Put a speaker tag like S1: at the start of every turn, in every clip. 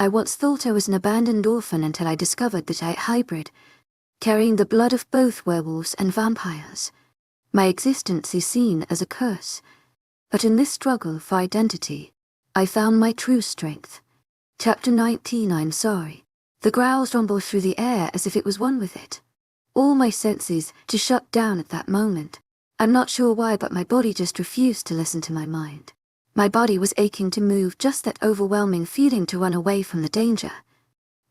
S1: I once thought I was an abandoned orphan until I discovered that I hybrid, carrying the blood of both werewolves and vampires. My existence is seen as a curse, but in this struggle for identity, I found my true strength. Chapter 19. I'm sorry. The growls rumbled through the air as if it was one with it. All my senses to shut down at that moment. I'm not sure why, but my body just refused to listen to my mind. My body was aching to move, just that overwhelming feeling to run away from the danger.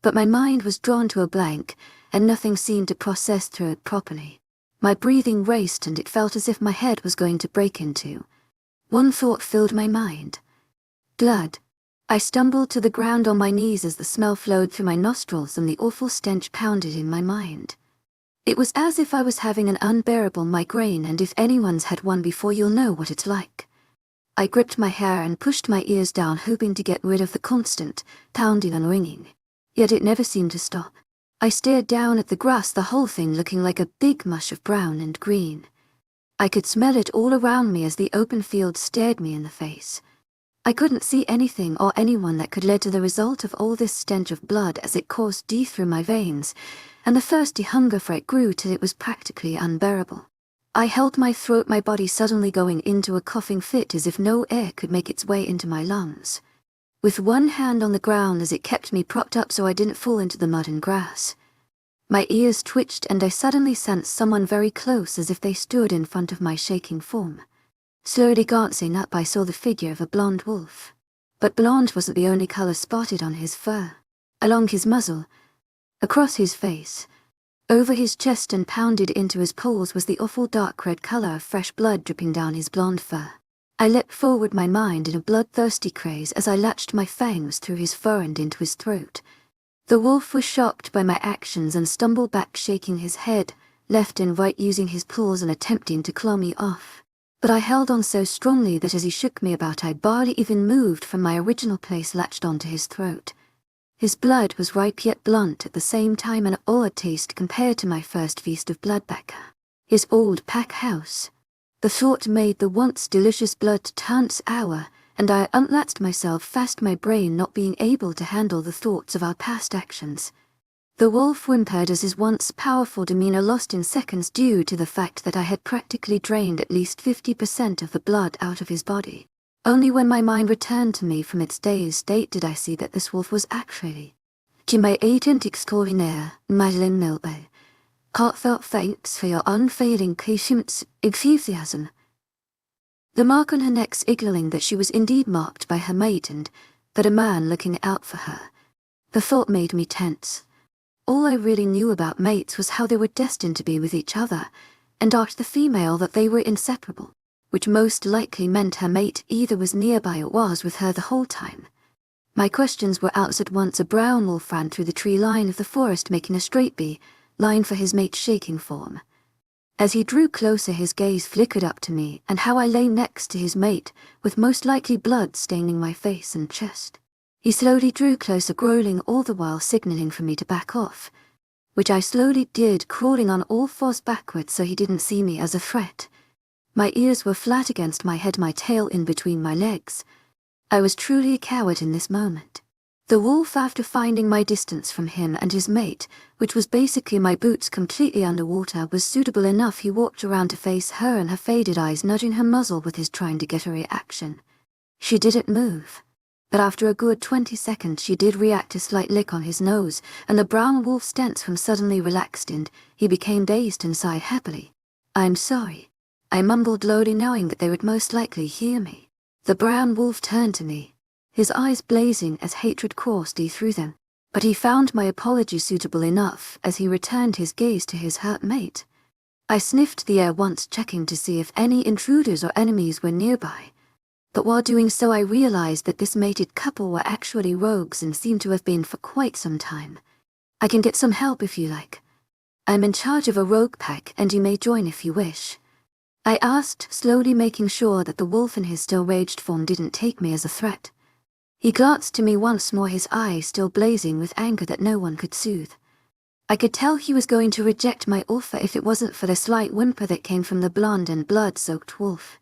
S1: But my mind was drawn to a blank, and nothing seemed to process through it properly. My breathing raced and it felt as if my head was going to break in two. One thought filled my mind. Blood. I stumbled to the ground on my knees as the smell flowed through my nostrils and the awful stench pounded in my mind. It was as if I was having an unbearable migraine, and if anyone's had one before, you'll know what it's like. I gripped my hair and pushed my ears down, hoping to get rid of the constant pounding and ringing. Yet it never seemed to stop. I stared down at the grass, the whole thing looking like a big mush of brown and green. I could smell it all around me as the open field stared me in the face. I couldn't see anything or anyone that could lead to the result of all this stench of blood as it coursed deep through my veins, and the thirsty hunger for it grew till it was practically unbearable. I held my throat, my body suddenly going into a coughing fit as if no air could make its way into my lungs. With one hand on the ground as it kept me propped up so I didn't fall into the mud and grass. My ears twitched and I suddenly sensed someone very close, as if they stood in front of my shaking form. Slowly glancing up, I saw the figure of a blonde wolf. But blonde wasn't the only color spotted on his fur. Along his muzzle, across his face, over his chest and pounded into his poles was the awful dark red color of fresh blood dripping down his blonde fur. I leapt forward, my mind in a bloodthirsty craze, as I latched my fangs through his fur and into his throat. The wolf was shocked by my actions and stumbled back, shaking his head left and right, using his claws and attempting to claw me off. But I held on so strongly that as he shook me about, I barely even moved from my original place, latched onto his throat. His blood was ripe yet blunt at the same time, an odd taste compared to my first feast of bloodbacker. His old pack house. The thought made the once delicious blood turn sour, and I unlatched myself fast, my brain not being able to handle the thoughts of our past actions. The wolf whimpered as his once powerful demeanor lost in seconds due to the fact that I had practically drained at least 50% of the blood out of his body. Only when my mind returned to me from its dazed state did I see that this wolf was actually my agent extraordinaire, Madeline Milby. Heartfelt thanks for your unfailing patience, enthusiasm. The mark on her neck signaling that she was indeed marked by her mate and that a man looking out for her. The thought made me tense. All I really knew about mates was how they were destined to be with each other, and asked the female that they were inseparable, which most likely meant her mate either was nearby or was with her the whole time. My questions were answered once a brown wolf ran through the tree line of the forest, making a straight line for his mate's shaking form. As he drew closer, his gaze flickered up to me and how I lay next to his mate, with most likely blood staining my face and chest. He slowly drew closer, growling all the while signaling for me to back off, which I slowly did, crawling on all fours backwards so he didn't see me as a threat. My ears were flat against my head, my tail in between my legs. I was truly a coward in this moment. The wolf, after finding my distance from him and his mate, which was basically my boots completely underwater, was suitable enough, he walked around to face her and her faded eyes, nudging her muzzle with his, trying to get a reaction. She didn't move. But after a good 20 seconds she did react, a slight lick on his nose, and the brown wolf's stance from suddenly relaxed and he became dazed and sighed happily. "I'm sorry," I mumbled lowly, knowing that they would most likely hear me. The brown wolf turned to me, his eyes blazing as hatred coursed through them, but he found my apology suitable enough as he returned his gaze to his hurt mate. I sniffed the air once, checking to see if any intruders or enemies were nearby. But while doing so I realized that this mated couple were actually rogues and seemed to have been for quite some time. "I can get some help if you like. I'm in charge of a rogue pack and you may join if you wish," I asked, slowly making sure that the wolf in his still raged form didn't take me as a threat. He glanced to me once more, his eyes still blazing with anger that no one could soothe. I could tell he was going to reject my offer if it wasn't for the slight whimper that came from the blonde and blood-soaked wolf.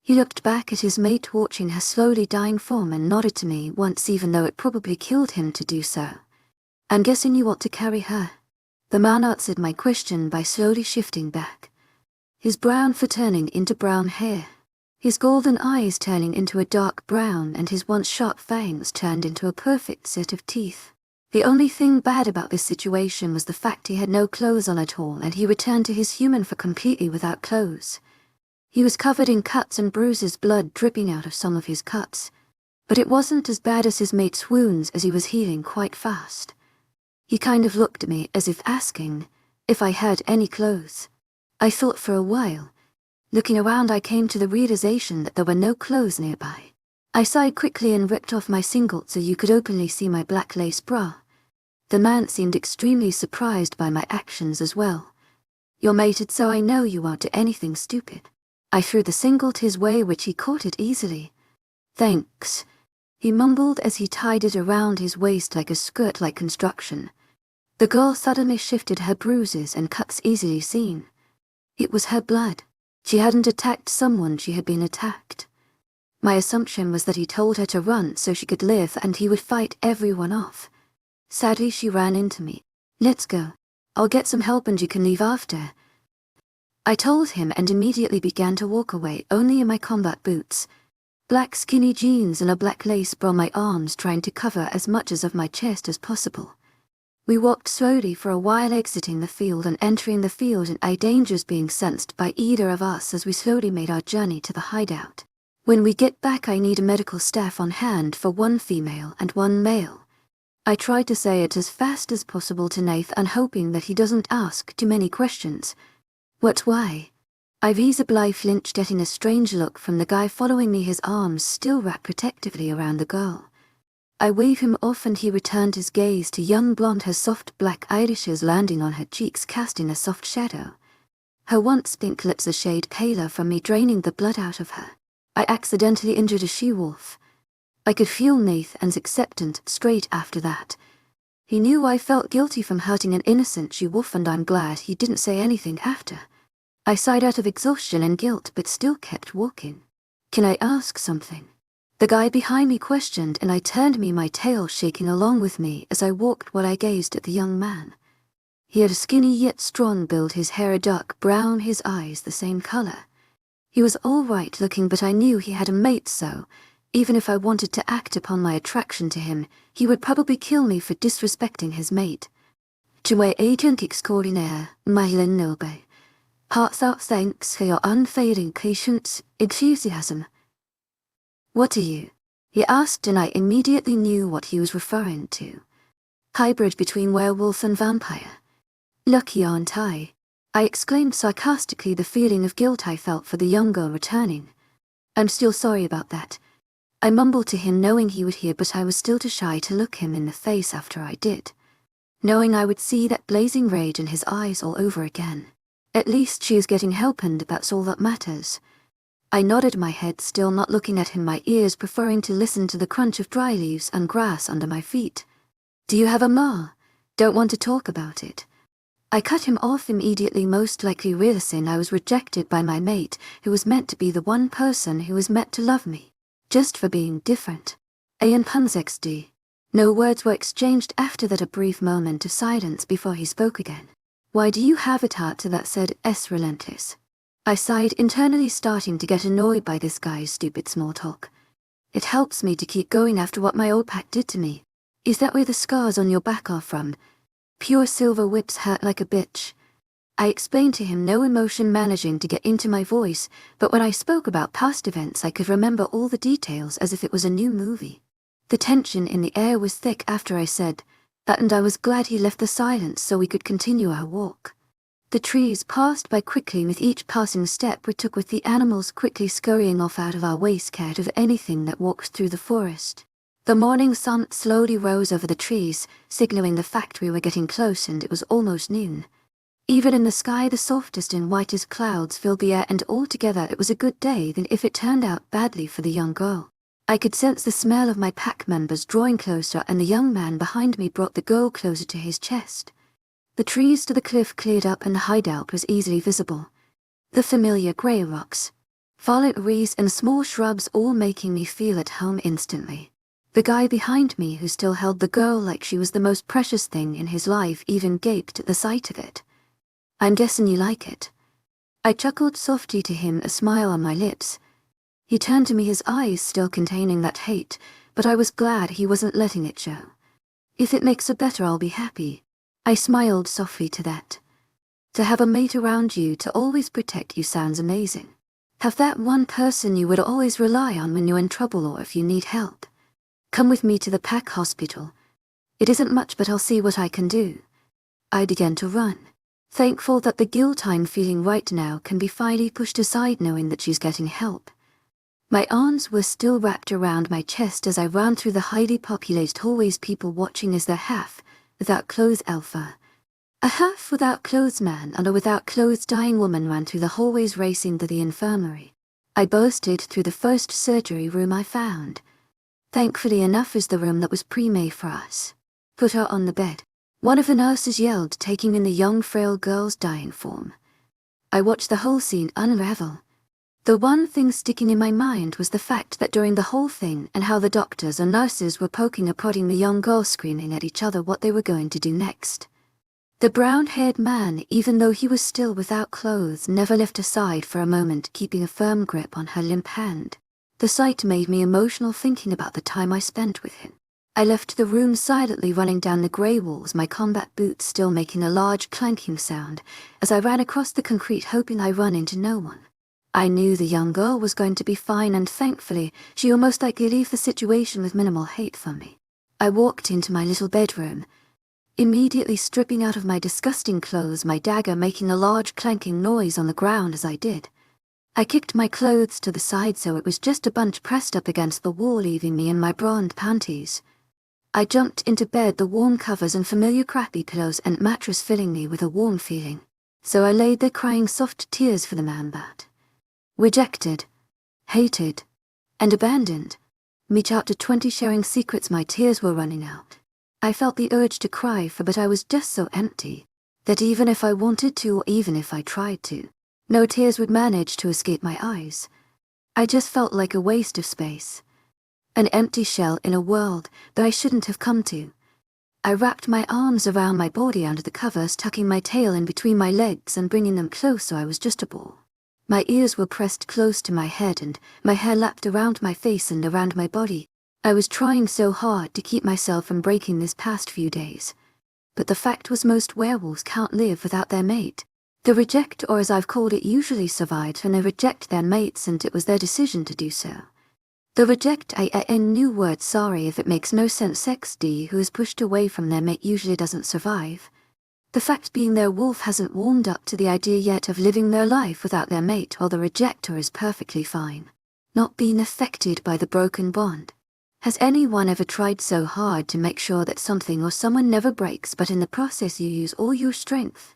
S1: He looked back at his mate watching her slowly dying form and nodded to me once, even though it probably killed him to do so. "I'm guessing you want to carry her." The man answered my question by slowly shifting back, his brown fur turning into brown hair, his golden eyes turning into a dark brown, and his once sharp fangs turned into a perfect set of teeth. The only thing bad about this situation was the fact he had no clothes on at all, and he returned to his human form completely without clothes. He was covered in cuts and bruises, blood dripping out of some of his cuts, but it wasn't as bad as his mate's wounds, as he was healing quite fast. He kind of looked at me as if asking if I had any clothes. I thought for a while. Looking around, I came to the realization that there were no clothes nearby. I sighed quickly and ripped off my singlet so you could openly see my black lace bra. The man seemed extremely surprised by my actions as well. "You're mated, so I know you won't do anything stupid." I threw the singlet his way, which he caught it easily. "Thanks," he mumbled as he tied it around his waist like a skirt-like construction. The girl suddenly shifted, her bruises and cuts easily seen. It was her blood. She hadn't attacked someone, she had been attacked. My assumption was that he told her to run so she could live and he would fight everyone off. Sadly, she ran into me. "Let's go. I'll get some help and you can leave after." I told him and immediately began to walk away, only in my combat boots, black skinny jeans and a black lace bra on my arms, trying to cover as much of my chest as possible. We walked slowly for a while, exiting the field and entering the field, and any dangers being sensed by either of us as we slowly made our journey to the hideout. "When we get back, I need a medical staff on hand for one female and one male." I tried to say it as fast as possible to Nathan, hoping that he doesn't ask too many questions. "What, why?" I visibly flinched, getting a strange look from the guy following me, his arms still wrapped protectively around the girl. I waved him off and he returned his gaze to young blonde, her soft black eyelashes landing on her cheeks, casting a soft shadow. Her once pink lips a shade paler from me draining the blood out of her. I accidentally injured a she-wolf. I could feel Nathan's acceptance straight after that. He knew I felt guilty from hurting an innocent she-wolf, and I'm glad he didn't say anything after. I sighed out of exhaustion and guilt, but still kept walking. "Can I ask something?" The guy behind me questioned, and I turned me, my tail shaking along with me as I walked while I gazed at the young man. He had a skinny yet strong build, his hair a dark brown, his eyes the same color. He was all right looking, but I knew he had a mate, so even if I wanted to act upon my attraction to him, he would probably kill me for disrespecting his mate. "To my agent extraordinaire, Marilyn Noble, heartfelt thanks for your unfailing patience, enthusiasm." "What are you?" he asked, and I immediately knew what he was referring to. "Hybrid between werewolf and vampire." "Lucky, aren't I?" I exclaimed sarcastically, the feeling of guilt I felt for the young girl returning. "I'm still sorry about that." I mumbled to him, knowing he would hear, but I was still too shy to look him in the face after I did, knowing I would see that blazing rage in his eyes all over again. At least she is getting help, and that's all that matters. I nodded my head, still not looking at him, my ears preferring to listen to the crunch of dry leaves and grass under my feet. "Do you have a ma? Don't want to talk about it." I cut him off immediately, most likely realizing I was rejected by my mate, who was meant to be the one person who was meant to love me, just for being different. "Ayan Punzexd." No words were exchanged after that, a brief moment of silence before he spoke again. "Why do you have it hard to that?" said S relentless. I sighed, internally starting to get annoyed by this guy's stupid small talk. It helps me to keep going after what my old pack did to me. "Is that where the scars on your back are from? Pure silver whips hurt like a bitch." I explained to him, no emotion managing to get into my voice, but when I spoke about past events I could remember all the details as if it was a new movie. The tension in the air was thick after I said that, and I was glad he left the silence so we could continue our walk. The trees passed by quickly with each passing step we took, with the animals quickly scurrying off out of our way, scared of anything that walked through the forest. The morning sun slowly rose over the trees, signaling the fact we were getting close, and it was almost noon. Even in the sky, the softest and whitest clouds filled the air, and altogether it was a good day, than if it turned out badly for the young girl. I could sense the smell of my pack members drawing closer, and the young man behind me brought the girl closer to his chest. The trees to the cliff cleared up and the hideout was easily visible. The familiar grey rocks, fallen trees and small shrubs all making me feel at home instantly. The guy behind me who still held the girl like she was the most precious thing in his life even gaped at the sight of it. "I'm guessing you like it." I chuckled softly to him, a smile on my lips. He turned to me, his eyes still containing that hate, but I was glad he wasn't letting it show. "If it makes it better, I'll be happy." I smiled softly to that. To have a mate around you to always protect you sounds amazing. Have that one person you would always rely on when you're in trouble or if you need help. "Come with me to the pack hospital. It isn't much, but I'll see what I can do." I began to run, thankful that the guilt I'm feeling right now can be finally pushed aside knowing that she's getting help. My arms were still wrapped around my chest as I ran through the highly populated hallways, people watching as their half without clothes alpha, a half without clothes man, and a without clothes dying woman ran through the hallways racing to the infirmary. I bursted through the first surgery room I found. Thankfully enough is the room that was pre-made for us. "Put her on the bed," one of the nurses yelled, taking in the young frail girl's dying form. I watched the whole scene unravel. The one thing sticking in my mind was the fact that during the whole thing and how the doctors and nurses were poking and prodding the young girl, screaming at each other what they were going to do next. The brown-haired man, even though he was still without clothes, never left her side for a moment, keeping a firm grip on her limp hand. The sight made me emotional thinking about the time I spent with him. I left the room silently, running down the grey walls, my combat boots still making a large clanking sound as I ran across the concrete, hoping I run into no one. I knew the young girl was going to be fine, and thankfully, she almost likely left the situation with minimal hate from me. I walked into my little bedroom, immediately stripping out of my disgusting clothes, my dagger making a large clanking noise on the ground as I did. I kicked my clothes to the side so it was just a bunch pressed up against the wall, leaving me in my bra and panties. I jumped into bed, the warm covers and familiar crappy pillows and mattress filling me with a warm feeling. So I laid there crying soft tears for the man that rejected, hated, and abandoned me. Chapter 20, sharing secrets. My tears were running out. I felt the urge to cry, but I was just so empty that even if I wanted to, or even if I tried to, no tears would manage to escape my eyes. I just felt like a waste of space, an empty shell in a world that I shouldn't have come to. I wrapped my arms around my body under the covers, tucking my tail in between my legs and bringing them close so I was just a ball. My ears were pressed close to my head and my hair lapped around my face and around my body. I was trying so hard to keep myself from breaking this past few days. But the fact was, most werewolves can't live without their mate. The reject, or as I've called it, usually survived when they reject their mates, and it was their decision to do so. The reject, a new word, sorry if it makes no sense. XD, who is pushed away from their mate usually doesn't survive. The fact being, their wolf hasn't warmed up to the idea yet of living their life without their mate, while the rejecter is perfectly fine, not being affected by the broken bond. Has anyone ever tried so hard to make sure that something or someone never breaks, but in the process you use all your strength,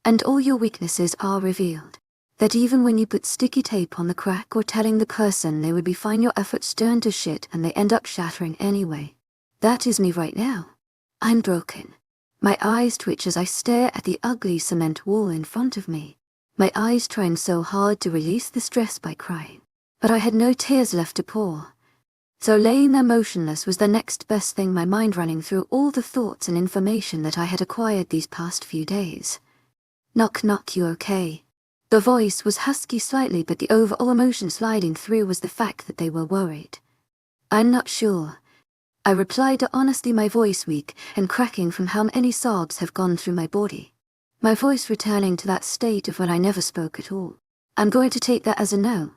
S1: and all your weaknesses are revealed? That even when you put sticky tape on the crack or telling the person they would be fine, your efforts turn to shit and they end up shattering anyway. That is me right now. I'm broken. My eyes twitch as I stare at the ugly cement wall in front of me, my eyes trying so hard to release the stress by crying. But I had no tears left to pour. So laying there motionless was the next best thing, my mind running through all the thoughts and information that I had acquired these past few days. "Knock knock, you okay?" The voice was husky slightly, but the overall emotion sliding through was the fact that they were worried. "I'm not sure," I replied honestly, my voice weak and cracking from how many sobs have gone through my body. My voice returning to that state of when I never spoke at all. "I'm going to take that as a no,"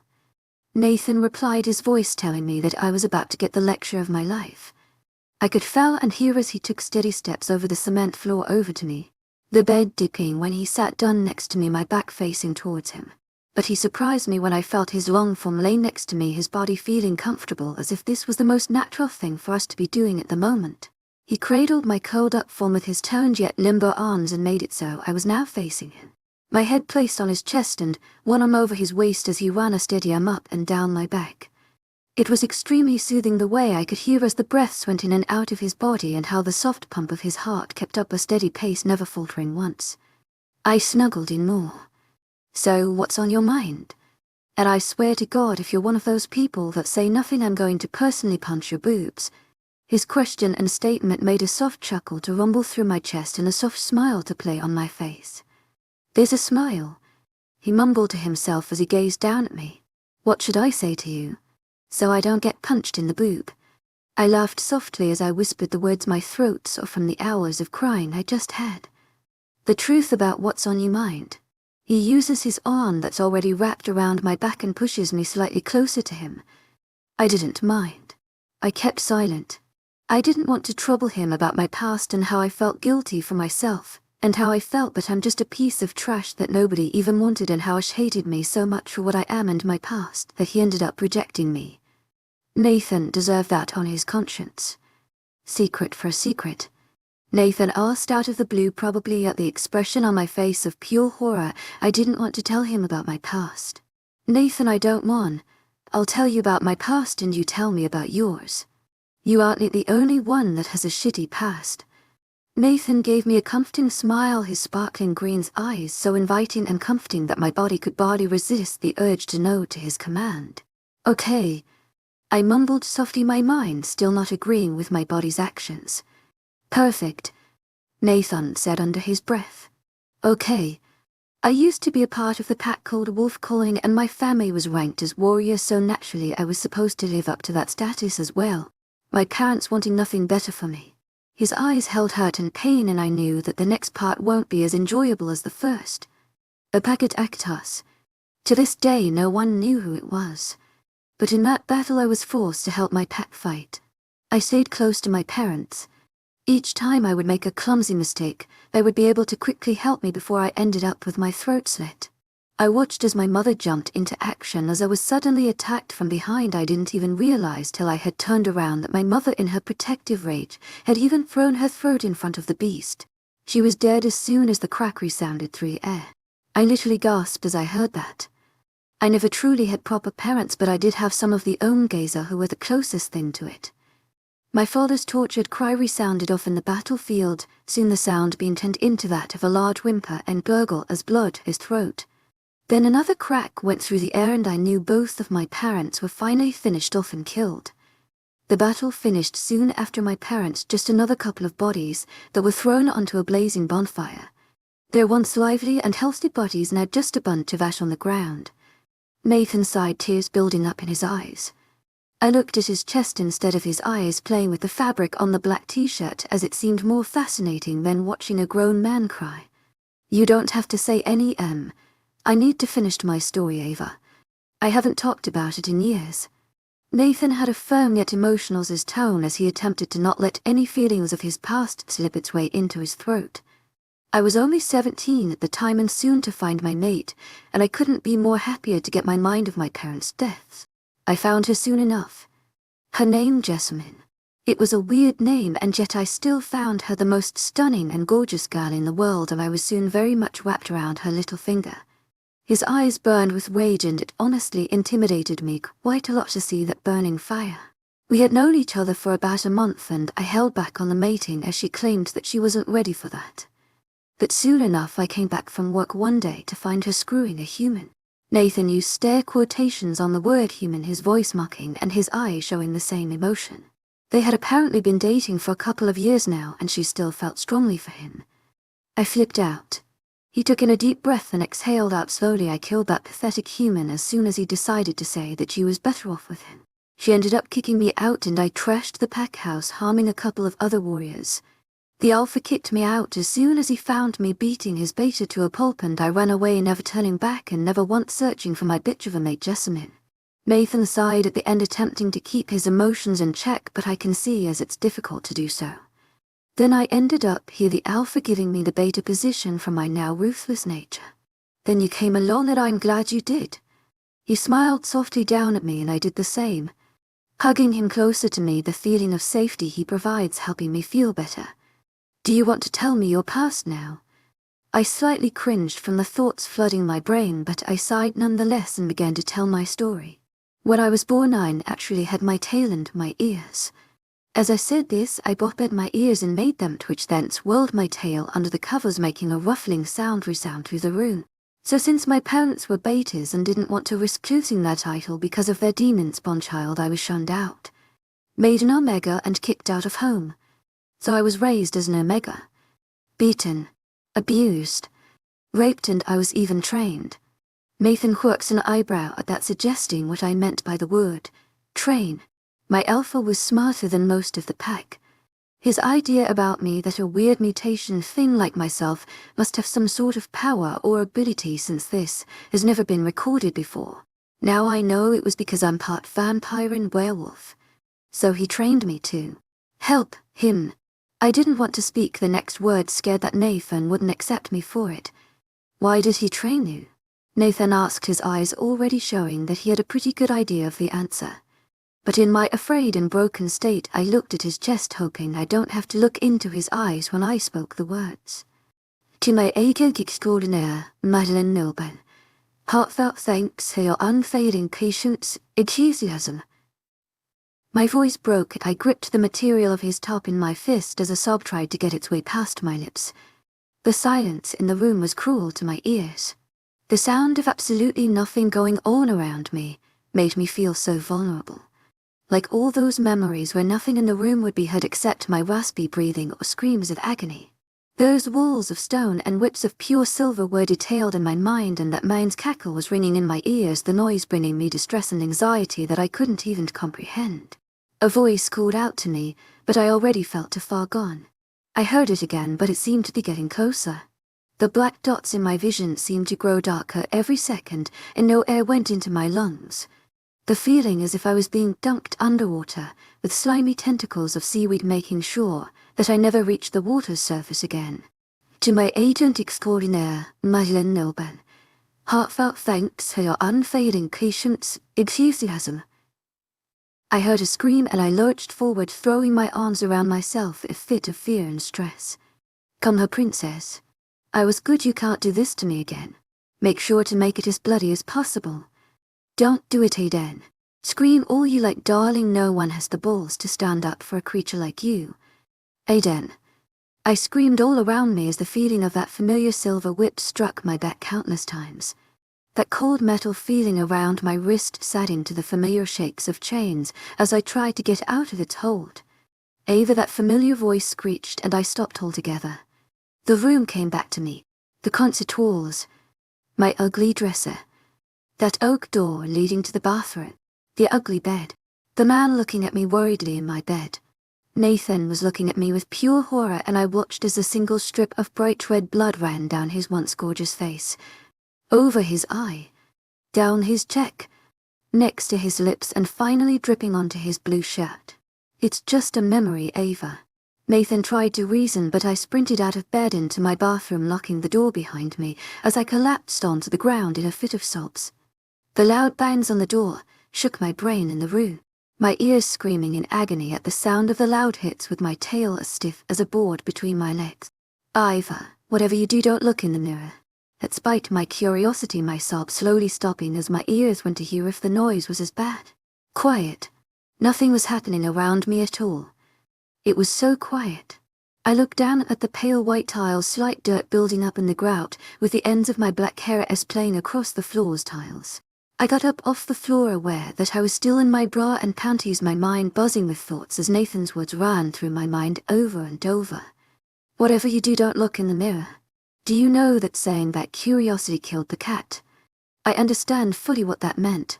S1: Nathan replied, his voice telling me that I was about to get the lecture of my life. I could feel and hear as he took steady steps over the cement floor over to me, the bed dipping when he sat down next to me, my back facing towards him. But he surprised me when I felt his long form lay next to me, his body feeling comfortable, as if this was the most natural thing for us to be doing at the moment. He cradled my curled up form with his toned yet limber arms and made it so I was now facing him, my head placed on his chest and one arm over his waist as he ran a steady arm up and down my back. It was extremely soothing, the way I could hear as the breaths went in and out of his body and how the soft pump of his heart kept up a steady pace, never faltering once. I snuggled in more. "So what's on your mind?" And I swear to God, if you're one of those people that say nothing, I'm going to personally punch your boobs." His question and statement made a soft chuckle to rumble through my chest and a soft smile to play on my face. "There's a smile," he mumbled to himself as he gazed down at me. "What should I say to you? So I don't get punched in the boob?" I laughed softly as I whispered the words my throat sore from the hours of crying I just had. "The truth about what's on your mind." He uses his arm that's already wrapped around my back and pushes me slightly closer to him. I didn't mind. I kept silent. I didn't want to trouble him about my past and how I felt guilty for myself, and how I felt that I'm just a piece of trash that nobody even wanted, and how Ash hated me so much for what I am and my past that he ended up rejecting me. Nathan deserved that on his conscience. Secret for a secret. Nathan asked out of the blue, probably at the expression on my face of pure horror. I didn't want to tell him about my past. "Nathan, I don't want. I'll tell you about my past and you tell me about yours. You aren't the only one that has a shitty past." Nathan gave me a comforting smile, his sparkling green eyes so inviting and comforting that my body could barely resist the urge to nod to his command. "Okay," I mumbled softly, my mind still not agreeing with my body's actions. "Perfect," Nathan said under his breath. "Okay. I used to be a part of the pack called Wolf Calling, and my family was ranked as warriors, so naturally I was supposed to live up to that status as well. My parents wanting nothing better for me." His eyes held hurt and pain, and I knew that the next part won't be as enjoyable as the first. A packet actors. To this day no one knew who it was. But in that battle I was forced to help my pack fight. I stayed close to my parents. Each time I would make a clumsy mistake, they would be able to quickly help me before I ended up with my throat slit. I watched as my mother jumped into action as I was suddenly attacked from behind. I didn't even realize till I had turned around that my mother, in her protective rage, had even thrown her throat in front of the beast. She was dead as soon as the crack resounded through the air. I literally gasped as I heard that. I never truly had proper parents, but I did have some of the own gazer who were the closest thing to it. My father's tortured cry resounded off in the battlefield, soon the sound being turned into that of a large whimper and gurgle as blood his throat. Then another crack went through the air and I knew both of my parents were finally finished off and killed. The battle finished soon after my parents, just another couple of bodies that were thrown onto a blazing bonfire. Their once lively and healthy bodies now just a bunch of ash on the ground. Nathan sighed, tears building up in his eyes. I looked at his chest instead of his eyes, playing with the fabric on the black t-shirt, as it seemed more fascinating than watching a grown man cry. "You don't have to say any I need to finish my story, Ava. I haven't talked about it in years." Nathan had a firm yet emotional as tone as he attempted to not let any feelings of his past slip its way into his throat. I was only 17 at the time and soon to find my mate, and I couldn't be more happier to get my mind of my parents' deaths. I found her soon enough. Her name, Jessamine. It was a weird name, and yet I still found her the most stunning and gorgeous girl in the world, and I was soon very much wrapped around her little finger. His eyes burned with rage, and it honestly intimidated me quite a lot to see that burning fire. We had known each other for about a month, and I held back on the mating as she claimed that she wasn't ready for that. But soon enough I came back from work one day to find her screwing a human. Nathan used stare quotations on the word human, his voice mocking and his eyes showing the same emotion. They had apparently been dating for a couple of years now, and she still felt strongly for him. I flipped out. He took in a deep breath and exhaled out slowly. I killed that pathetic human as soon as he decided to say that she was better off with him. She ended up kicking me out, and I trashed the pack house, harming a couple of other warriors. The alpha kicked me out as soon as he found me beating his beta to a pulp, and I ran away, never turning back and never once searching for my bitch of a mate Jessamine. Nathan sighed at the end, attempting to keep his emotions in check, but I can see as it's difficult to do so. Then I ended up here, the alpha giving me the beta position from my now ruthless nature. Then you came along, and I'm glad you did. He smiled softly down at me, and I did the same. Hugging him closer to me, the feeling of safety he provides helping me feel better. "Do you want to tell me your past now?" I slightly cringed from the thoughts flooding my brain, but I sighed nonetheless and began to tell my story. When I was born, I actually had my tail and my ears. As I said this, I bobbed my ears and made them twitch, then swirled my tail under the covers, making a ruffling sound resound through the room. So since my parents were betas and didn't want to risk losing their title because of their demon spawn child, I was shunned out, made an omega and kicked out of home. So I was raised as an omega. Beaten, abused, raped, and I was even trained. Nathan quirked an eyebrow at that, suggesting what I meant by the word train. My alpha was smarter than most of the pack. His idea about me that a weird mutation thing like myself must have some sort of power or ability, since this has never been recorded before. Now I know it was because I'm part vampire and werewolf. So he trained me to help him. I didn't want to speak the next word, scared that Nathan wouldn't accept me for it. Why did he train you? Nathan asked, his eyes already showing that he had a pretty good idea of the answer. But in my afraid and broken state, I looked at his chest, hoping I don't have to look into his eyes when I spoke the words. To my agent extraordinaire, Madeleine Nobel, heartfelt thanks for your unfailing patience, enthusiasm. My voice broke. I gripped the material of his top in my fist as a sob tried to get its way past my lips. The silence in the room was cruel to my ears. The sound of absolutely nothing going on around me made me feel so vulnerable. Like all those memories where nothing in the room would be heard except my raspy breathing or screams of agony. Those walls of stone and whips of pure silver were detailed in my mind, and that man's cackle was ringing in my ears, the noise bringing me distress and anxiety that I couldn't even comprehend. A voice called out to me, but I already felt too far gone. I heard it again, but it seemed to be getting closer. The black dots in my vision seemed to grow darker every second, and no air went into my lungs. The feeling as if I was being dunked underwater, with slimy tentacles of seaweed making sure that I never reached the water's surface again. To my agent extraordinaire, Madeleine Nobel, heartfelt thanks for your unfailing patience, enthusiasm. I heard a scream and I lurched forward, throwing my arms around myself in a fit of fear and stress. Come her princess. I was good, you can't do this to me again. Make sure to make it as bloody as possible. Don't do it, Aiden. Scream all you like, darling, no one has the balls to stand up for a creature like you. Aiden. I screamed all around me as the feeling of that familiar silver whip struck my back countless times. That cold metal feeling around my wrist sat into the familiar shakes of chains as I tried to get out of its hold. Ava, that familiar voice screeched, and I stopped altogether. The room came back to me. The concert halls. My ugly dresser. That oak door leading to the bathroom. The ugly bed. The man looking at me worriedly in my bed. Nathan was looking at me with pure horror, and I watched as a single strip of bright red blood ran down his once gorgeous face. Over his eye. Down his cheek. Next to his lips, and finally dripping onto his blue shirt. It's just a memory, Ava. Nathan tried to reason, but I sprinted out of bed into my bathroom, locking the door behind me as I collapsed onto the ground in a fit of sobs. The loud bangs on the door shook my brain in the room, my ears screaming in agony at the sound of the loud hits, with my tail as stiff as a board between my legs. Ivor, whatever you do, don't look in the mirror. Despite my curiosity, my sobs slowly stopping as my ears went to hear if the noise was as bad. Quiet. Nothing was happening around me at all. It was so quiet. I looked down at the pale white tiles, slight dirt building up in the grout, with the ends of my black hair as playing across the floor's tiles. I got up off the floor, aware that I was still in my bra and panties, my mind buzzing with thoughts as Nathan's words ran through my mind over and over. Whatever you do, don't look in the mirror. Do you know that saying that curiosity killed the cat? I understand fully what that meant.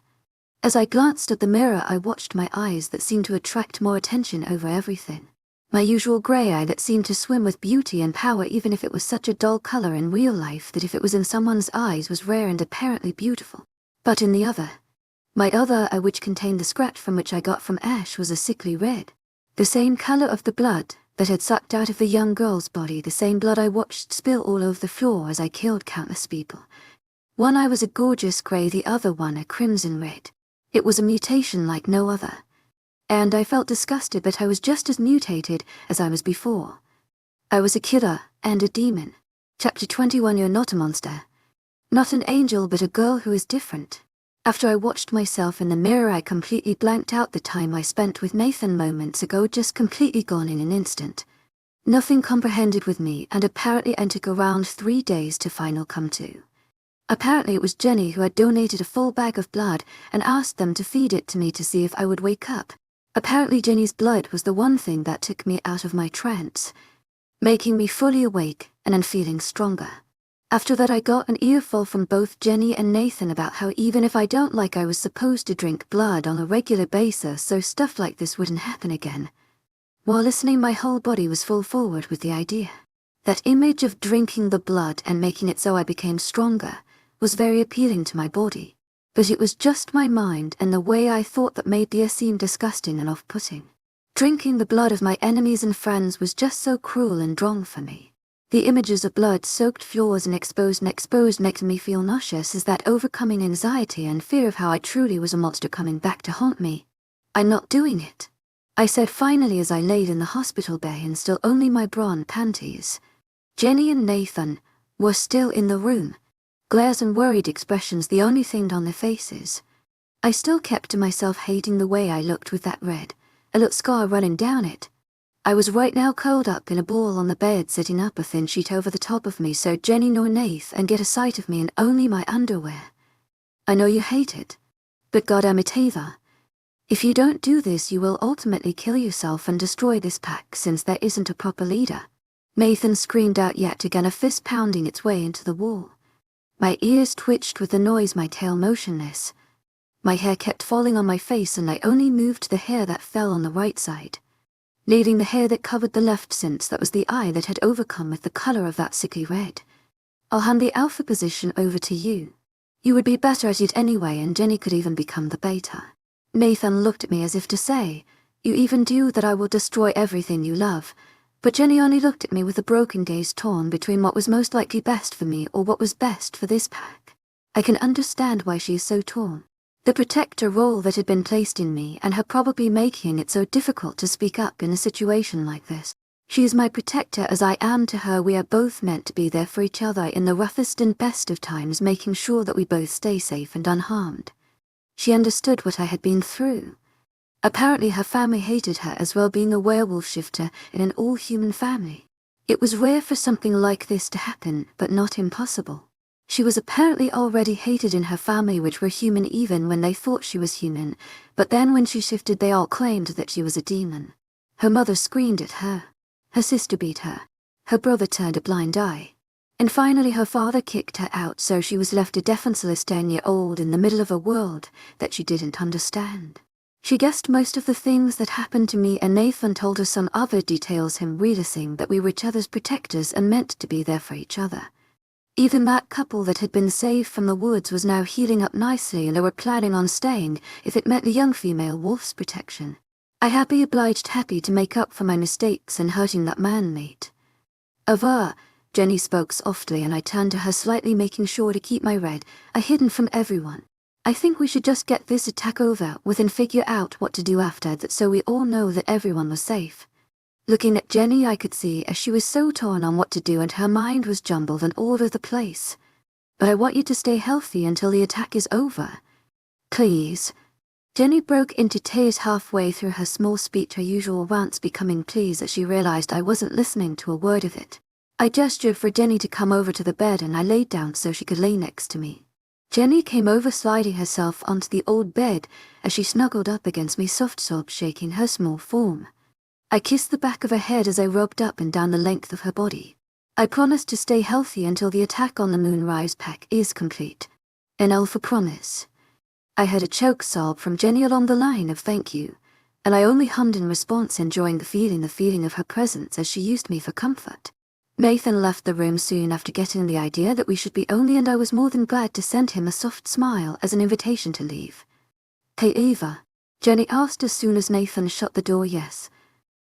S1: As I glanced at the mirror, I watched my eyes that seemed to attract more attention over everything. My usual grey eye that seemed to swim with beauty and power, even if it was such a dull colour in real life that if it was in someone's eyes was rare and apparently beautiful. But in the other, my other eye, which contained the scratch from which I got from Ash, was a sickly red. The same colour of the blood that had sucked out of the young girl's body, the same blood I watched spill all over the floor as I killed countless people. One eye was a gorgeous grey, the other one a crimson red. It was a mutation like no other. And I felt disgusted, but I was just as mutated as I was before. I was a killer and a demon. Chapter 21. You're not a monster. Not an angel, but a girl who is different. After I watched myself in the mirror, I completely blanked out the time I spent with Nathan moments ago, just completely gone in an instant. Nothing comprehended with me, and apparently it took around 3 days to final come to. Apparently it was Jenny who had donated a full bag of blood and asked them to feed it to me to see if I would wake up. Apparently Jenny's blood was the one thing that took me out of my trance, making me fully awake and then feeling stronger. After that I got an earful from both Jenny and Nathan about how even if I don't like I was supposed to drink blood on a regular basis so stuff like this wouldn't happen again. While listening, my whole body was full forward with the idea. That image of drinking the blood and making it so I became stronger was very appealing to my body, but it was just my mind and the way I thought that made the idea seem disgusting and off-putting. Drinking the blood of my enemies and friends was just so cruel and wrong for me. The images of blood-soaked floors and exposed making me feel nauseous as that overcoming anxiety and fear of how I truly was a monster coming back to haunt me. I'm not doing it, I said finally as I laid in the hospital bay in still only my bra and panties. Jenny and Nathan were still in the room, glares and worried expressions the only thing on their faces. I still kept to myself, hating the way I looked with that red, a little scar running down it. I was right now curled up in a ball on the bed, sitting up a thin sheet over the top of me so Jenny nor Nath and get a sight of me in only my underwear. I know you hate it, but goddamn it, Ava. If you don't do this you will ultimately kill yourself and destroy this pack since there isn't a proper leader. Nathan screamed out yet again, a fist pounding its way into the wall. My ears twitched with the noise, my tail motionless. My hair kept falling on my face and I only moved the hair that fell on the right side, leaving the hair that covered the left since that was the eye that had overcome with the color of that sickly red. I'll hand the alpha position over to you. You would be better at it anyway and Jenny could even become the beta. Nathan looked at me as if to say, you even do that I will destroy everything you love, but Jenny only looked at me with a broken gaze torn between what was most likely best for me or what was best for this pack. I can understand why she is so torn. The protector role that had been placed in me and her probably making it so difficult to speak up in a situation like this. She is my protector as I am to her. We are both meant to be there for each other in the roughest and best of times, making sure that we both stay safe and unharmed. She understood what I had been through. Apparently her family hated her as well, being a werewolf shifter in an all-human family. It was rare for something like this to happen, but not impossible. She was apparently already hated in her family, which were human even when they thought she was human, but then when she shifted they all claimed that she was a demon. Her mother screamed at her. Her sister beat her. Her brother turned a blind eye. And finally her father kicked her out, so she was left a defenseless 10-year-old in the middle of a world that she didn't understand. She guessed most of the things that happened to me and Nathan told her some other details, him realizing that we were each other's protectors and meant to be there for each other. Even that couple that had been saved from the woods was now healing up nicely and they were planning on staying if it meant the young female wolf's protection. I happy to make up for my mistakes and hurting that man-mate. Ava, Jenny spoke softly and I turned to her slightly, making sure to keep my red hidden from everyone. I think we should just get this attack over with and figure out what to do after that so we all know that everyone was safe. Looking at Jenny I could see as she was so torn on what to do and her mind was jumbled and all over the place. But I want you to stay healthy until the attack is over. Please. Jenny broke into tears halfway through her small speech, her usual rants becoming pleas as she realized I wasn't listening to a word of it. I gestured for Jenny to come over to the bed and I laid down so she could lay next to me. Jenny came over, sliding herself onto the old bed as she snuggled up against me, soft sobs shaking her small form. I kissed the back of her head as I rubbed up and down the length of her body. I promised to stay healthy until the attack on the Moonrise pack is complete. An alpha promise. I heard a choke sob from Jenny along the line of thank you, and I only hummed in response, enjoying the feeling of her presence as she used me for comfort. Nathan left the room soon after getting the idea that we should be only, and I was more than glad to send him a soft smile as an invitation to leave. Hey Ava, Jenny asked as soon as Nathan shut the door. Yes.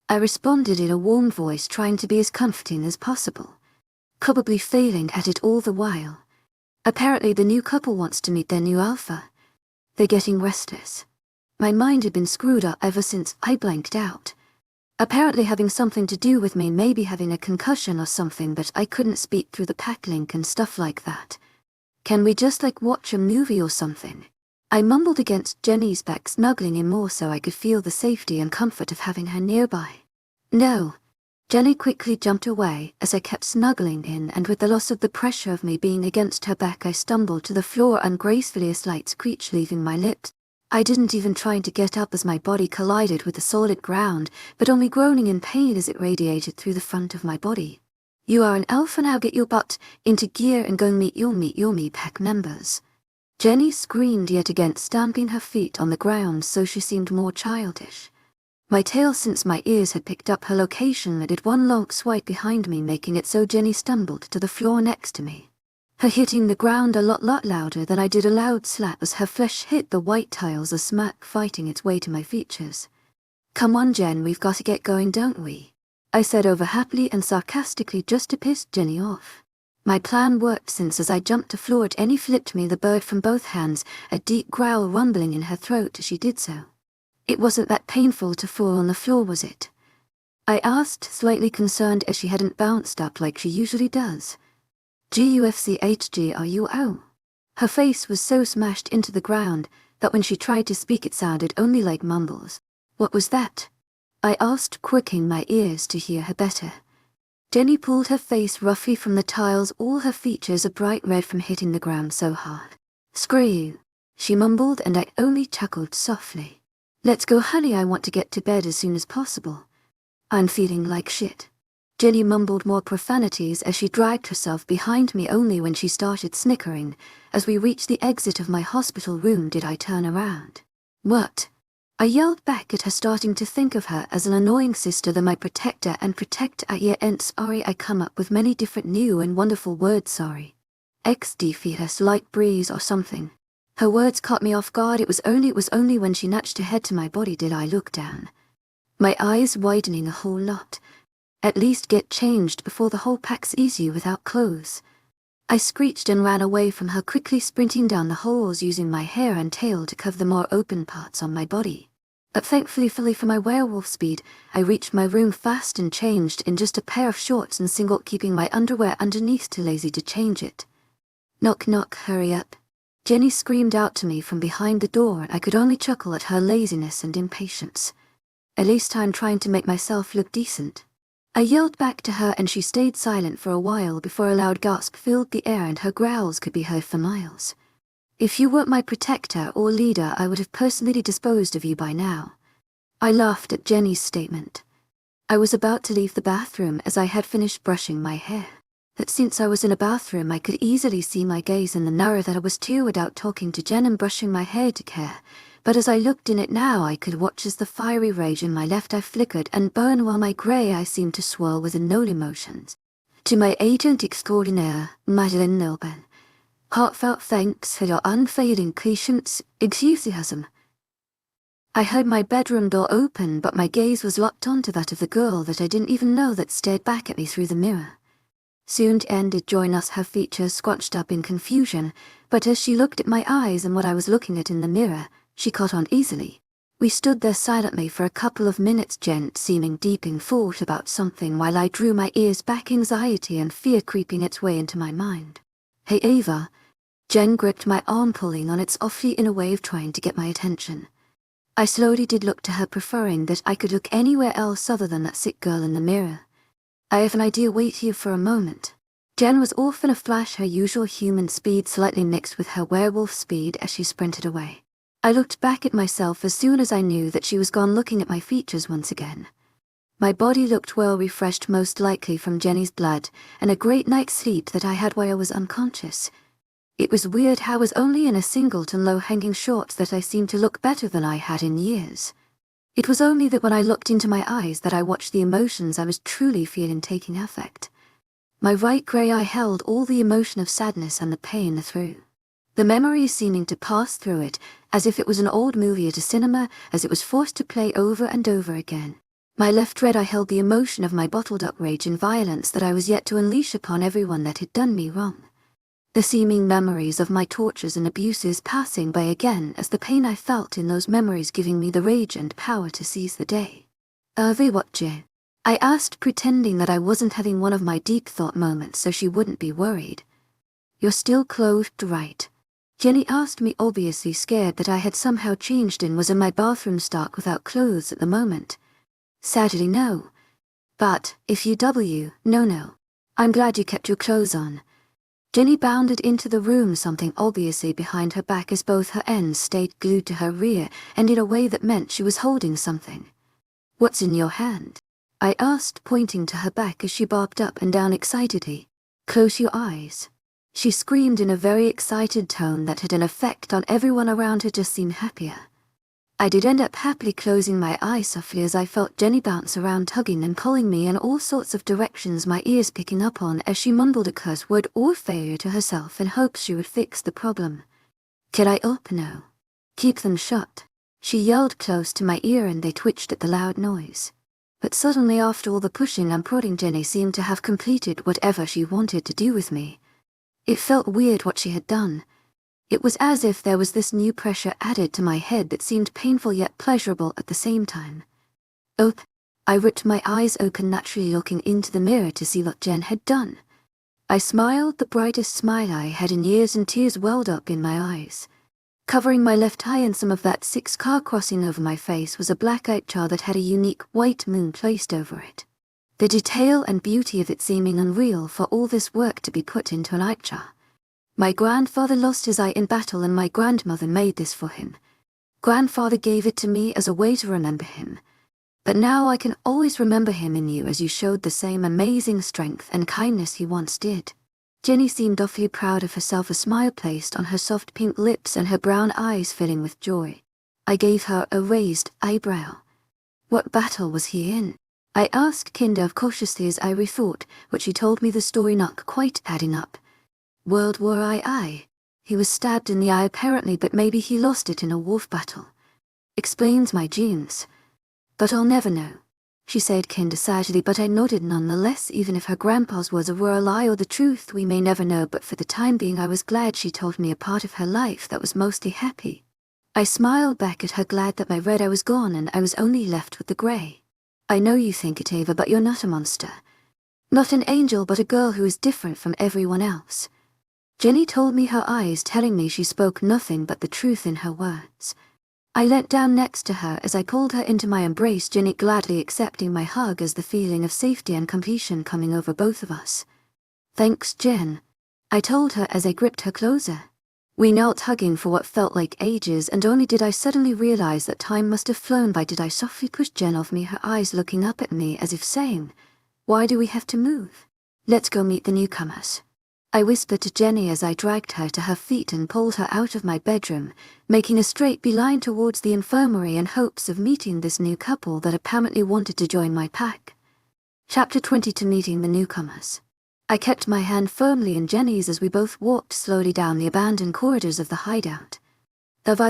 S1: I responded in a warm voice, trying to be as comforting as possible, probably failing at it all the while. Apparently the new couple wants to meet their new alpha. They're getting restless. My mind had been screwed up ever since I blanked out. Apparently having something to do with me maybe having a concussion or something, but I couldn't speak through the pack link and stuff like that. Can we just watch a movie or something? I mumbled against Jenny's back, snuggling in more so I could feel the safety and comfort of having her nearby. No. Jenny quickly jumped away as I kept snuggling in, and with the loss of the pressure of me being against her back, I stumbled to the floor ungracefully, a slight screech leaving my lips. I didn't even try to get up as my body collided with the solid ground, but only groaning in pain as it radiated through the front of my body. "You are an elf, and now get your butt into gear and go meet your pack members." Jenny screamed yet again, stamping her feet on the ground so she seemed more childish. My tail, since my ears had picked up her location, did one long swipe behind me, making it so Jenny stumbled to the floor next to me. Her hitting the ground a lot louder than I did a loud slap as her flesh hit the white tiles, a smack fighting its way to my features. "Come on, Jen, we've got to get going, don't we?" I said over happily and sarcastically, just to piss Jenny off. My plan worked, since as I jumped to floor, Jenny flipped me the bird from both hands, a deep growl rumbling in her throat as she did so. "It wasn't that painful to fall on the floor, was it?" I asked, slightly concerned as she hadn't bounced up like she usually does. "GUFCHGRUO. Her face was so smashed into the ground that when she tried to speak it sounded only like mumbles. "What was that?" I asked, quirking my ears to hear her better. Jenny pulled her face roughly from the tiles, all her features a bright red from hitting the ground so hard. "Screw," she mumbled, and I only chuckled softly. "Let's go, honey, I want to get to bed as soon as possible. I'm feeling like shit." Jenny mumbled more profanities as she dragged herself behind me. Only when she started snickering as we reached the exit of my hospital room did I turn around. "What?" I yelled back at her, starting to think of her as an annoying sister, than my protector and protect at year end. "Sorry, I come up with many different new and wonderful words, sorry. XD like breeze or something." Her words caught me off guard. It was only when she nudged her head to my body did I look down, my eyes widening a whole lot. "At least get changed before the whole pack sees you without clothes." I screeched and ran away from her, quickly sprinting down the halls, using my hair and tail to cover the more open parts on my body. But thankfully for my werewolf speed, I reached my room fast and changed in just a pair of shorts and single, keeping my underwear underneath, too lazy to change it. "Knock knock, hurry up." Jenny screamed out to me from behind the door, and I could only chuckle at her laziness and impatience. "At least I'm trying to make myself look decent." I yelled back to her, and she stayed silent for a while before a loud gasp filled the air and her growls could be heard for miles. "If you weren't my protector or leader, I would have personally disposed of you by now." I laughed at Jenny's statement. I was about to leave the bathroom as I had finished brushing my hair. That since I was in a bathroom, I could easily see my gaze in the mirror, that I was too without talking to Jen and brushing my hair to care. But as I looked in it now, I could watch as the fiery rage in my left eye flickered and burned, while my grey eye seemed to swirl with no emotions. "To my agent extraordinaire, Madeline Nilben, heartfelt thanks for your unfailing patience, enthusiasm." I heard my bedroom door open, but my gaze was locked onto that of the girl that I didn't even know that stared back at me through the mirror. Soon Jen did join us, her features scrunched up in confusion, but as she looked at my eyes and what I was looking at in the mirror, she caught on easily. We stood there silently for a couple of minutes, Jen seeming deep in thought about something, while I drew my ears back, anxiety and fear creeping its way into my mind. "Hey Ava." Jen gripped my arm, pulling on it softly in a way of trying to get my attention. I slowly did look to her, preferring that I could look anywhere else other than that sick girl in the mirror. "I have an idea, wait here for a moment." Jen was off in a flash, her usual human speed slightly mixed with her werewolf speed as she sprinted away. I looked back at myself as soon as I knew that she was gone, looking at my features once again. My body looked well refreshed, most likely from Jenny's blood and a great night's sleep that I had while I was unconscious. It was weird how I was only in a singleton low-hanging shorts that I seemed to look better than I had in years. It was only that when I looked into my eyes that I watched the emotions I was truly feeling taking effect. My right grey eye held all the emotion of sadness and the pain through. The memories seeming to pass through it, as if it was an old movie at a cinema, as it was forced to play over and over again. My left red eye held the emotion of my bottled-up rage and violence that I was yet to unleash upon everyone that had done me wrong. The seeming memories of my tortures and abuses passing by again, as the pain I felt in those memories giving me the rage and power to seize the day. What, Jay?" I asked, pretending that I wasn't having one of my deep thought moments so she wouldn't be worried. "You're still clothed, right?" Jenny asked me, obviously scared that I had somehow changed and was in my bathroom stark without clothes at the moment. "Sadly, no. But, if no. I'm glad you kept your clothes on. Jenny bounded into the room, something obviously behind her back as both her ends stayed glued to her rear, and in a way that meant she was holding something. What's in your hand? I asked, pointing to her back as she bobbed up and down excitedly. Close your eyes. She screamed in a very excited tone that had an effect on everyone around her, just seemed happier. I did end up happily closing my eyes softly as I felt Jenny bounce around, tugging and pulling me in all sorts of directions, my ears picking up on as she mumbled a curse word or failure to herself in hopes she would fix the problem. Can I open? No. Keep them shut. She yelled close to my ear and they twitched at the loud noise. But suddenly, after all the pushing and prodding, Jenny seemed to have completed whatever she wanted to do with me. It felt weird what she had done. It was as if there was this new pressure added to my head that seemed painful yet pleasurable at the same time. I ripped my eyes open, naturally looking into the mirror to see what Jen had done. I smiled the brightest smile I had in years, and tears welled up in my eyes. Covering my left eye and some of that 6-car crossing over my face was a black-eyed child that had a unique white moon placed over it. The detail and beauty of it seeming unreal for all this work to be put into an eye jar. My grandfather lost his eye in battle and my grandmother made this for him. Grandfather gave it to me as a way to remember him. But now I can always remember him in you, as you showed the same amazing strength and kindness he once did. Jenny seemed awfully proud of herself, a smile placed on her soft pink lips and her brown eyes filling with joy. I gave her a raised eyebrow. What battle was he in? I asked Kinder cautiously as I rethought, but she told me the story not quite adding up. World War I. He was stabbed in the eye apparently, but maybe he lost it in a wolf battle. Explains my genes. But I'll never know, she said Kinder sagely, but I nodded nonetheless. Even if her grandpa's words were a lie or the truth, we may never know, but for the time being I was glad she told me a part of her life that was mostly happy. I smiled back at her, glad that my red eye was gone and I was only left with the grey. I know you think it, Ava, but you're not a monster. Not an angel, but a girl who is different from everyone else. Jenny told me, her eyes telling me she spoke nothing but the truth in her words. I leant down next to her as I pulled her into my embrace, Jenny gladly accepting my hug as the feeling of safety and completion coming over both of us. Thanks, Jen, I told her as I gripped her closer. We knelt hugging for what felt like ages, and only did I suddenly realize that time must have flown by did I softly push Jen off me, her eyes looking up at me as if saying, "Why do we have to move? Let's go meet the newcomers." I whispered to Jenny as I dragged her to her feet and pulled her out of my bedroom, making a straight beeline towards the infirmary in hopes of meeting this new couple that apparently wanted to join my pack. Chapter 20, to meeting the newcomers. I kept my hand firmly in Jenny's as we both walked slowly down the abandoned corridors of the hideout.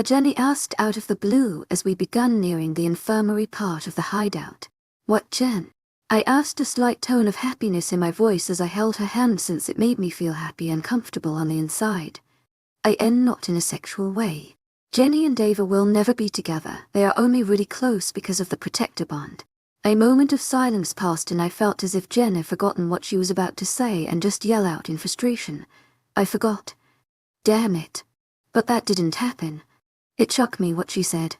S1: Jenny asked out of the blue as we began nearing the infirmary part of the hideout. What, Jen? I asked, a slight tone of happiness in my voice as I held her hand, since it made me feel happy and comfortable on the inside. Not in a sexual way. Jenny and Ava will never be together. They are only really close because of the protector bond. A moment of silence passed and I felt as if Jen had forgotten what she was about to say and just yell out in frustration. I forgot. Damn it. But that didn't happen. It shocked me what she said.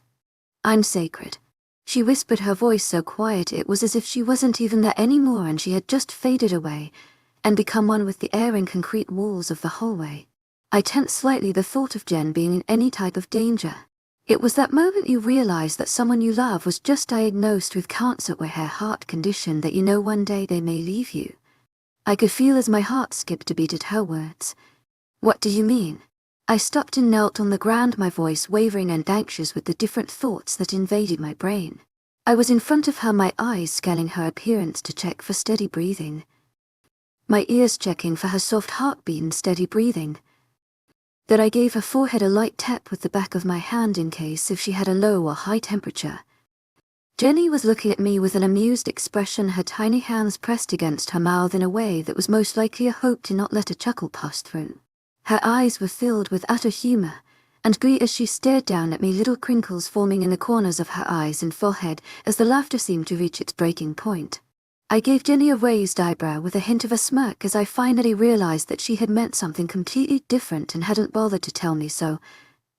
S1: I'm sacred. She whispered, her voice so quiet it was as if she wasn't even there anymore and she had just faded away and become one with the air and concrete walls of the hallway. I tensed slightly, the thought of Jen being in any type of danger. It was that moment you realize that someone you love was just diagnosed with cancer or her heart condition that you know one day they may leave you. I could feel as my heart skipped a beat at her words. What do you mean? I stopped and knelt on the ground, my voice wavering and anxious with the different thoughts that invaded my brain. I was in front of her, my eyes scanning her appearance to check for steady breathing. My ears checking for her soft heartbeat and steady breathing. That I gave her forehead a light tap with the back of my hand in case if she had a low or high temperature. Jenny was looking at me with an amused expression, her tiny hands pressed against her mouth in a way that was most likely a hope to not let a chuckle pass through. Her eyes were filled with utter humor and glee as she stared down at me, little crinkles forming in the corners of her eyes and forehead as the laughter seemed to reach its breaking point. I gave Jenny a raised eyebrow with a hint of a smirk as I finally realized that she had meant something completely different and hadn't bothered to tell me so.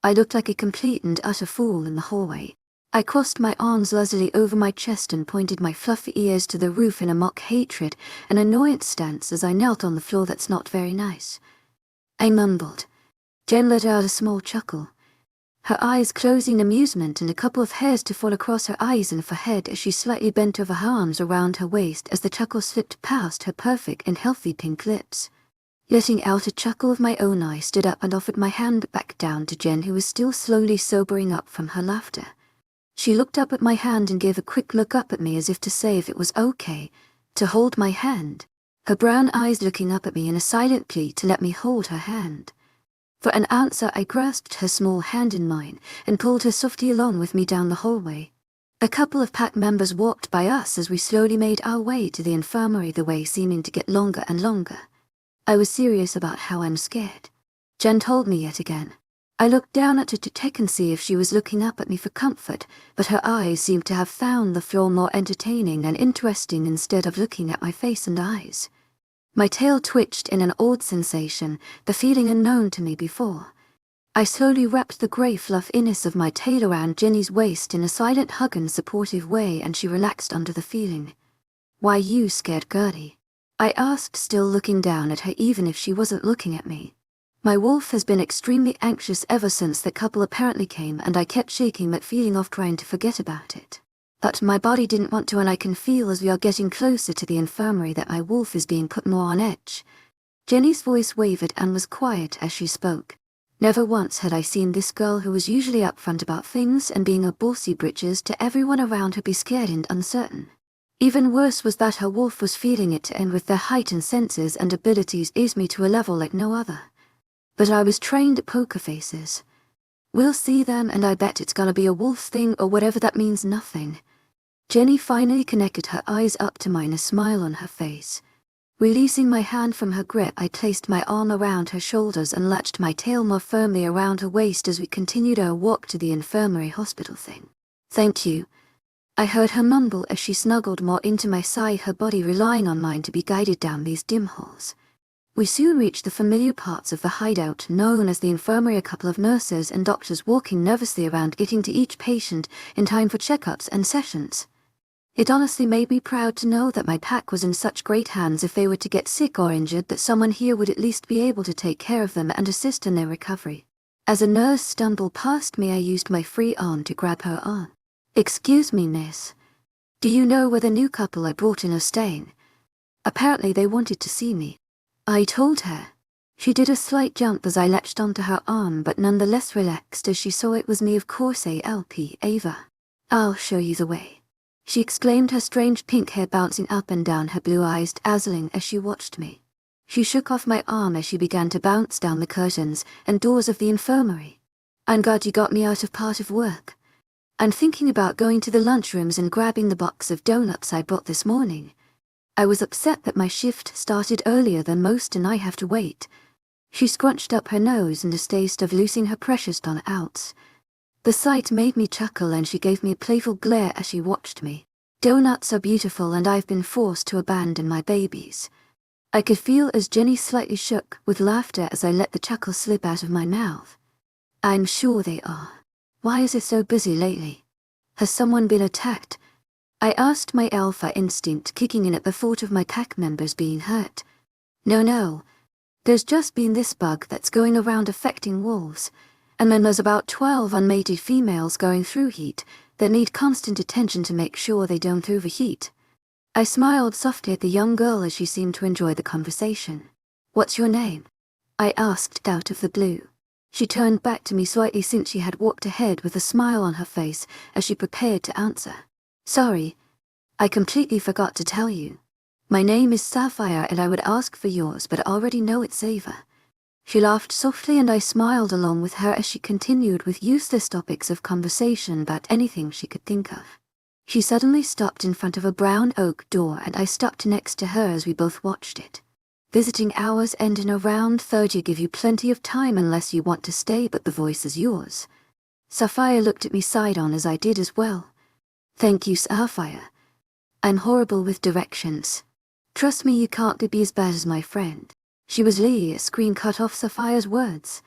S1: I looked like a complete and utter fool in the hallway. I crossed my arms lazily over my chest and pointed my fluffy ears to the roof in a mock hatred and annoyance stance as I knelt on the floor. That's not very nice, I mumbled. Jen let out a small chuckle, her eyes closing in amusement and a couple of hairs to fall across her eyes and forehead as she slightly bent over her arms around her waist as the chuckle slipped past her perfect and healthy pink lips. Letting out a chuckle of my own, I stood up and offered my hand back down to Jen, who was still slowly sobering up from her laughter. She looked up at my hand and gave a quick look up at me as if to say if it was okay to hold my hand, her brown eyes looking up at me in a silent plea to let me hold her hand. For an answer, I grasped her small hand in mine and pulled her softly along with me down the hallway. A couple of pack members walked by us as we slowly made our way to the infirmary, the way seeming to get longer and longer. I was serious about how I'm scared, Jen told me yet again. I looked down at her to check and see if she was looking up at me for comfort, but her eyes seemed to have found the floor more entertaining and interesting instead of looking at my face and eyes. My tail twitched in an odd sensation, the feeling unknown to me before. I slowly wrapped the grey fluffiness of my tail around Jenny's waist in a silent hug and supportive way, and she relaxed under the feeling. "Why you scared, Gertie?" I asked, still looking down at her even if she wasn't looking at me. My wolf has been extremely anxious ever since the couple apparently came, and I kept shaking but feeling off trying to forget about it. But my body didn't want to, and I can feel as we are getting closer to the infirmary that my wolf is being put more on edge. Jenny's voice wavered and was quiet as she spoke. Never once had I seen this girl, who was usually upfront about things and being a bossy britches to everyone around her, be scared and uncertain. Even worse was that her wolf was feeling it, and with their heightened senses and abilities eased me to a level like no other. But I was trained at poker faces. We'll see them, and I bet it's gonna be a wolf thing or whatever that means. Nothing. Jenny finally connected her eyes up to mine, a smile on her face. Releasing my hand from her grip, I placed my arm around her shoulders and latched my tail more firmly around her waist as we continued our walk to the infirmary hospital thing. "Thank you," I heard her mumble as she snuggled more into my side, her body relying on mine to be guided down these dim halls. We soon reached the familiar parts of the hideout known as the infirmary, a couple of nurses and doctors walking nervously around, getting to each patient in time for checkups and sessions. It honestly made me proud to know that my pack was in such great hands. If they were to get sick or injured, that someone here would at least be able to take care of them and assist in their recovery. As a nurse stumbled past me, I used my free arm to grab her arm. "Excuse me, miss. Do you know where the new couple I brought in are staying? Apparently they wanted to see me," I told her. She did a slight jump as I latched onto her arm, but nonetheless relaxed as she saw it was me. "Of course, ALP, Ava. I'll show you the way," she exclaimed, her strange pink hair bouncing up and down her blue eyes, dazzling as she watched me. She shook off my arm as she began to bounce down the curtains and doors of the infirmary. "I'm glad you got me out of part of work. I'm thinking about going to the lunchrooms and grabbing the box of donuts I bought this morning. I was upset that my shift started earlier than most and I have to wait." She scrunched up her nose in distaste of losing her precious donut. The sight made me chuckle, and she gave me a playful glare as she watched me. "Donuts are beautiful, and I've been forced to abandon my babies." I could feel as Jenny slightly shook with laughter as I let the chuckle slip out of my mouth. "I'm sure they are. Why is it so busy lately? Has someone been attacked?" I asked, my alpha instinct kicking in at the thought of my pack members being hurt. No. There's just been this bug that's going around affecting wolves, and then there's about 12 unmated females going through heat that need constant attention to make sure they don't overheat. I smiled softly at the young girl as she seemed to enjoy the conversation. "What's your name?" I asked out of the blue. She turned back to me slightly since she had walked ahead with a smile on her face as she prepared to answer. "Sorry, I completely forgot to tell you. My name is Sapphire, and I would ask for yours, but I already know it's Ava." She laughed softly, and I smiled along with her as she continued with useless topics of conversation about anything she could think of. She suddenly stopped in front of a brown oak door, and I stopped next to her as we both watched it. "Visiting hours end in around 30. Give you plenty of time unless you want to stay, but the voice is yours." Sapphire looked at me side on as I did as well. "Thank you, Sapphire. I'm horrible with directions. Trust me, you can't be as bad as my friend." She was Lee. A scream cut off Sapphire's words,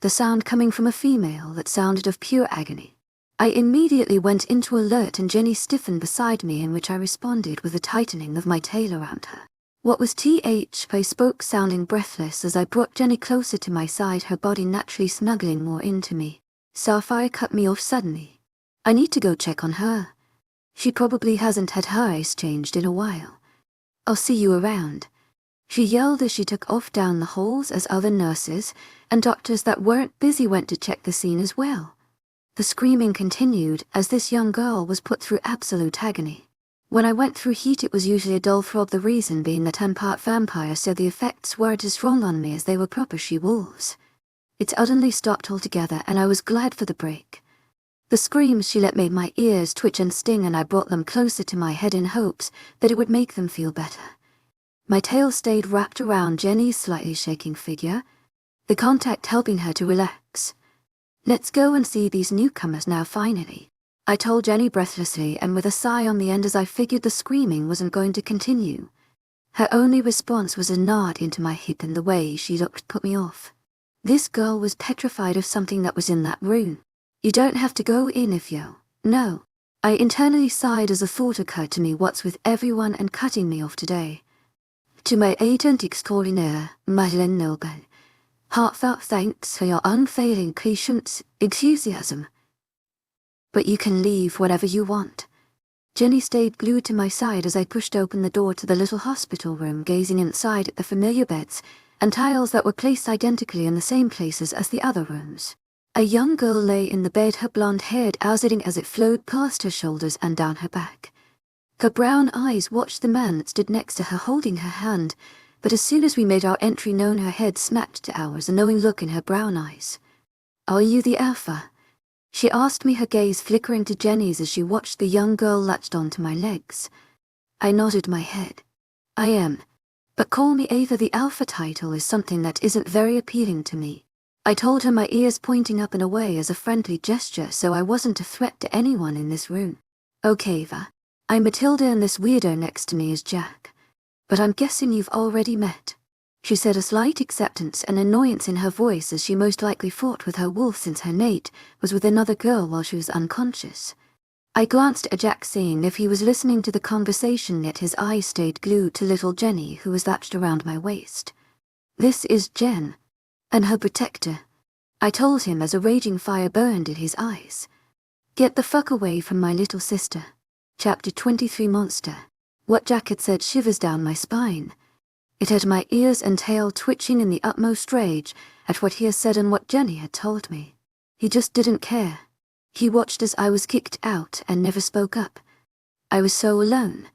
S1: the sound coming from a female that sounded of pure agony. I immediately went into alert and Jenny stiffened beside me, in which I responded with a tightening of my tail around her. What was th? I spoke, sounding breathless as I brought Jenny closer to my side, her body naturally snuggling more into me. Sapphire cut me off suddenly. I need to go check on her. She probably hasn't had her eyes changed in a while. I'll see you around, she yelled as she took off down the halls as other nurses and doctors that weren't busy went to check the scene as well. The screaming continued as this young girl was put through absolute agony. When I went through heat, it was usually a dull throb, the reason being that I'm part vampire, so the effects weren't as strong on me as they were proper she-wolves. It suddenly stopped altogether and I was glad for the break. The screams she let made my ears twitch and sting, and I brought them closer to my head in hopes that it would make them feel better. My tail stayed wrapped around Jenny's slightly shaking figure, the contact helping her to relax. Let's go and see these newcomers now, finally, I told Jenny breathlessly and with a sigh on the end, as I figured the screaming wasn't going to continue. Her only response was a nod into my hip, and the way she looked put me off. This girl was petrified of something that was in that room. You don't have to go in if you... No. I internally sighed as a thought occurred to me, what's with everyone and cutting me off today? To my agent extraordinaire, Madeleine Noble, heartfelt thanks for your unfailing patience, enthusiasm. But you can leave whenever you want. Jenny stayed glued to my side as I pushed open the door to the little hospital room, gazing inside at the familiar beds and tiles that were placed identically in the same places as the other rooms. A young girl lay in the bed, her blonde hair dazzling as it flowed past her shoulders and down her back. Her brown eyes watched the man that stood next to her, holding her hand, but as soon as we made our entry known, her head snapped to ours, a knowing look in her brown eyes. Are you the Alpha? She asked me, her gaze flickering to Jenny's as she watched the young girl latched onto my legs. I nodded my head. I am. But call me Ava. The Alpha title is something that isn't very appealing to me. I told her, my ears pointing up and away as a friendly gesture, so I wasn't a threat to anyone in this room. Okay, Ava. I'm Matilda and this weirdo next to me is Jack. But I'm guessing you've already met. She said, a slight acceptance and annoyance in her voice, as she most likely fought with her wolf since her mate was with another girl while she was unconscious. I glanced at Jack, seeing if he was listening to the conversation, yet his eyes stayed glued to little Jenny, who was latched around my waist. This is Jen, and her protector, I told him as a raging fire burned in his eyes. Get the fuck away from my little sister. Chapter 23 Monster. What Jack had said shivers down my spine. It had my ears and tail twitching in the utmost rage at what he had said and what Jenny had told me. He just didn't care. He watched as I was kicked out and never spoke up. I was so alone.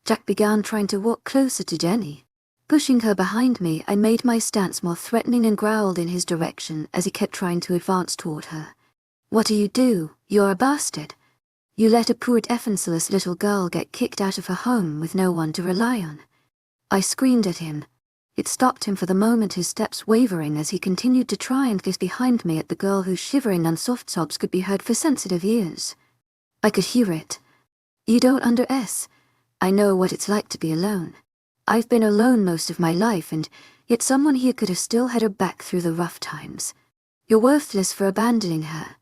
S1: Jack began trying to walk closer to Jenny. Pushing her behind me, I made my stance more threatening and growled in his direction as he kept trying to advance toward her. What do? You're a bastard. You let a poor defenseless little girl get kicked out of her home with no one to rely on. I screamed at him. It stopped him for the moment, his steps wavering as he continued to try and get behind me at the girl whose shivering and soft sobs could be heard for sensitive ears. I could hear it. You don't I know what it's like to be alone. I've been alone most of my life, and yet someone here could have still had her back through the rough times. You're worthless for abandoning her.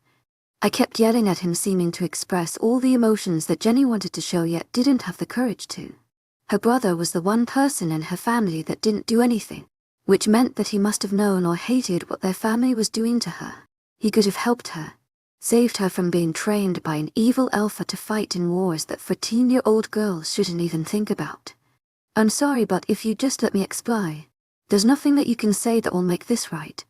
S1: I kept yelling at him, seeming to express all the emotions that Jenny wanted to show yet didn't have the courage to. Her brother was the one person in her family that didn't do anything, which meant that he must have known or hated what their family was doing to her. He could have helped her, saved her from being trained by an evil alpha to fight in wars that 14-year-old girls shouldn't even think about. I'm sorry, but if you just let me explain, there's nothing that you can say that will make this right.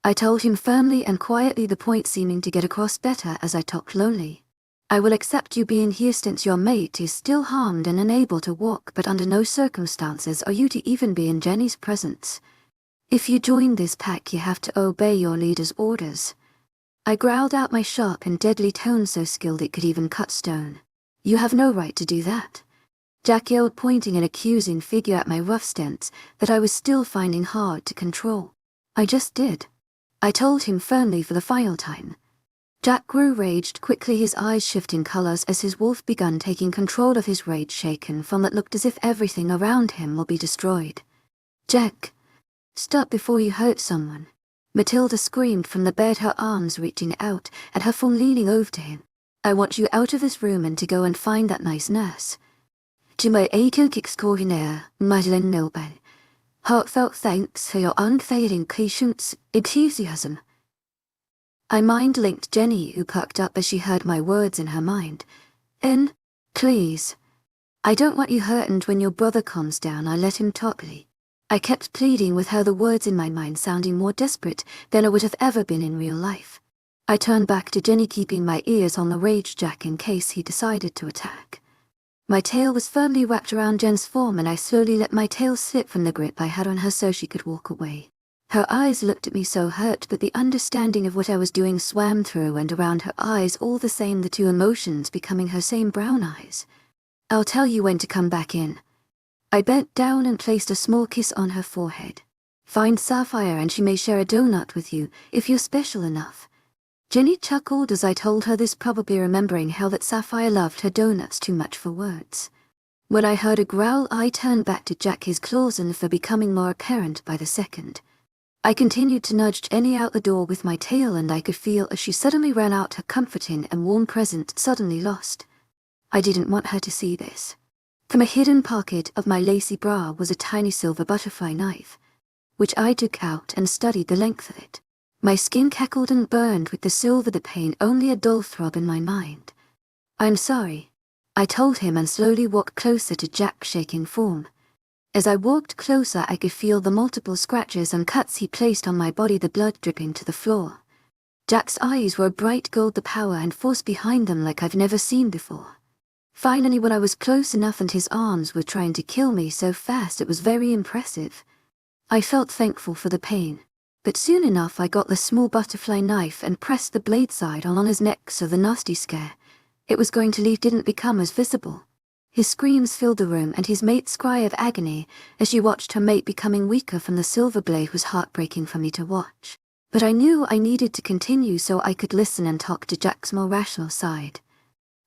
S1: I told him firmly and quietly, the point seeming to get across better as I talked lonely. I will accept you being here since your mate is still harmed and unable to walk, but under no circumstances are you to even be in Jenny's presence. If you join this pack, you have to obey your leader's orders. I growled out, my sharp and deadly tone so skilled it could even cut stone. You have no right to do that. Jack yelled, pointing an accusing figure at my rough stance that I was still finding hard to control. I just did. I told him firmly for the final time. Jack grew raged quickly, his eyes shifting colors as his wolf began taking control of his rage, shaken from that looked as if everything around him will be destroyed. Jack, stop before you hurt someone. Matilda screamed from the bed, her arms reaching out and her form leaning over to him. I want you out of this room and to go and find that nice nurse. To my aching extraordinaire, Madeleine Noble. Heartfelt thanks for your unfailing patience, enthusiasm. I mind-linked Jenny, who perked up as she heard my words in her mind. Please. I don't want you hurt, and when your brother calms down, I'll let him talk. I kept pleading with her, the words in my mind sounding more desperate than I would have ever been in real life. I turned back to Jenny, keeping my ears on the rage Jack in case he decided to attack. My tail was firmly wrapped around Jen's form, and I slowly let my tail slip from the grip I had on her so she could walk away. Her eyes looked at me so hurt, but the understanding of what I was doing swam through and around her eyes, all the same, the two emotions becoming her same brown eyes. I'll tell you when to come back in. I bent down and placed a small kiss on her forehead. Find Sapphire and she may share a donut with you, if you're special enough. Jenny chuckled as I told her this, probably remembering how that Sapphire loved her donuts too much for words. When I heard a growl, I turned back to Jack, his claws and fur becoming more apparent by the second. I continued to nudge Jenny out the door with my tail, and I could feel as she suddenly ran out, her comforting and warm presence suddenly lost. I didn't want her to see this. From a hidden pocket of my lacy bra was a tiny silver butterfly knife, which I took out and studied the length of it. My skin cackled and burned with the silver, the pain only a dull throb in my mind. I'm sorry, I told him, and slowly walked closer to Jack's shaking form. As I walked closer, I could feel the multiple scratches and cuts he placed on my body, the blood dripping to the floor. Jack's eyes were bright gold, the power and force behind them like I've never seen before. Finally, when I was close enough and his arms were trying to kill me so fast, it was very impressive. I felt thankful for the pain. But soon enough I got the small butterfly knife and pressed the blade side on his neck so the nasty scare it was going to leave didn't become as visible. His screams filled the room, and his mate's cry of agony as she watched her mate becoming weaker from the silver blade was heartbreaking for me to watch. But I knew I needed to continue so I could listen and talk to Jack's more rational side.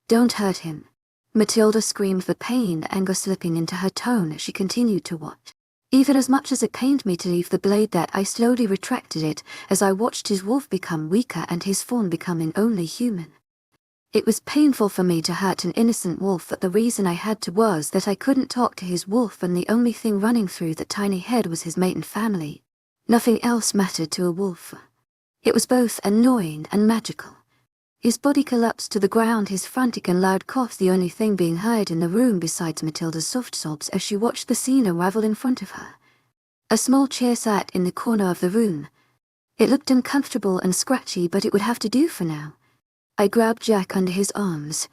S1: Don't hurt him. Matilda screamed, the pain, anger slipping into her tone as she continued to watch. Even as much as it pained me to leave the blade, that I slowly retracted it as I watched his wolf become weaker and his form becoming only human. It was painful for me to hurt an innocent wolf, but the reason I had to was that I couldn't talk to his wolf, and the only thing running through that tiny head was his mate and family. Nothing else mattered to a wolf. It was both annoying and magical. His body collapsed to the ground, his frantic and loud cough the only thing being heard in the room besides Matilda's soft sobs as she watched the scene unravel in front of her. A small chair sat in the corner of the room. It looked uncomfortable and scratchy, but it would have to do for now. I grabbed Jack under his arms,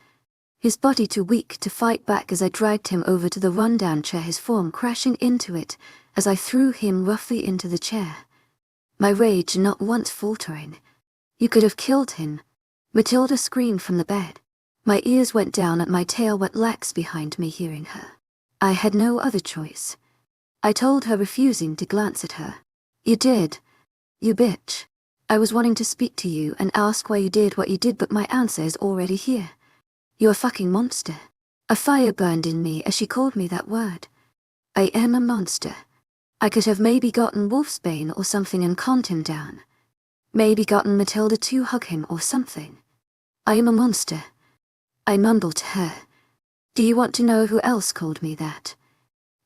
S1: his body too weak to fight back as I dragged him over to the rundown chair, his form crashing into it as I threw him roughly into the chair. My rage not once faltering. You could have killed him. Matilda screamed from the bed. My ears went down and my tail went lax behind me, hearing her. I had no other choice. I told her, refusing to glance at her. You did. You bitch. I was wanting to speak to you and ask why you did what you did, but my answer is already here. You're a fucking monster. A fire burned in me as she called me that word. I am a monster. I could have maybe gotten Wolfsbane or something and calmed him down. Maybe gotten Matilda to hug him or something. I am a monster. I mumbled to her. Do you want to know who else called me that?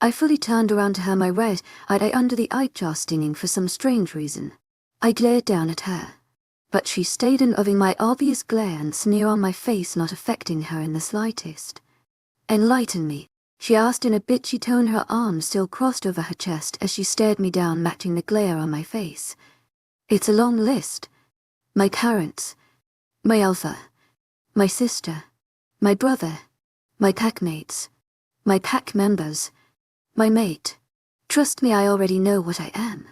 S1: I fully turned around to her, my red eye under the eye jar stinging for some strange reason. I glared down at her, but she stayed in, of my obvious glare and sneer on my face not affecting her in the slightest. Enlighten me, she asked in a bitchy tone, her arms still crossed over her chest as she stared me down, matching the glare on my face. It's a long list. My parents, my alpha, my sister, my brother, my packmates, my pack members, my mate. Trust me, I already know what I am.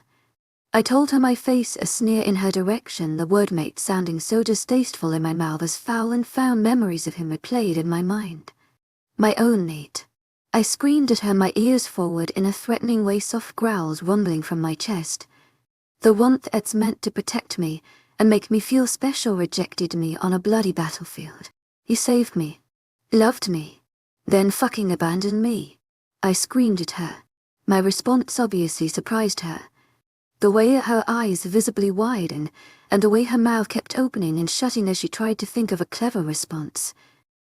S1: I told her, my face a sneer in her direction, the word mate sounding so distasteful in my mouth as foul and found memories of him replayed in my mind. My own mate. I screamed at her, my ears forward in a threatening way, soft growls rumbling from my chest. The one that's meant to protect me and make me feel special rejected me on a bloody battlefield. He saved me, loved me, then fucking abandoned me. I screamed at her. My response obviously surprised her. The way her eyes visibly widened and the way her mouth kept opening and shutting as she tried to think of a clever response.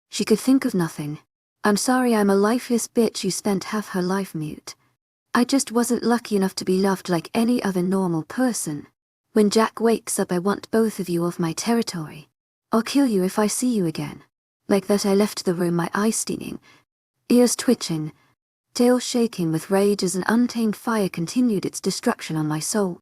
S1: She could think of nothing. "I'm sorry I'm a lifeless bitch who spent half her life mute. I just wasn't lucky enough to be loved like any other normal person. When Jack wakes up I want both of you off my territory. I'll kill you if I see you again." Like that I left the room, my eyes stinging, ears twitching, tail shaking with rage as an untamed fire continued its destruction on my soul.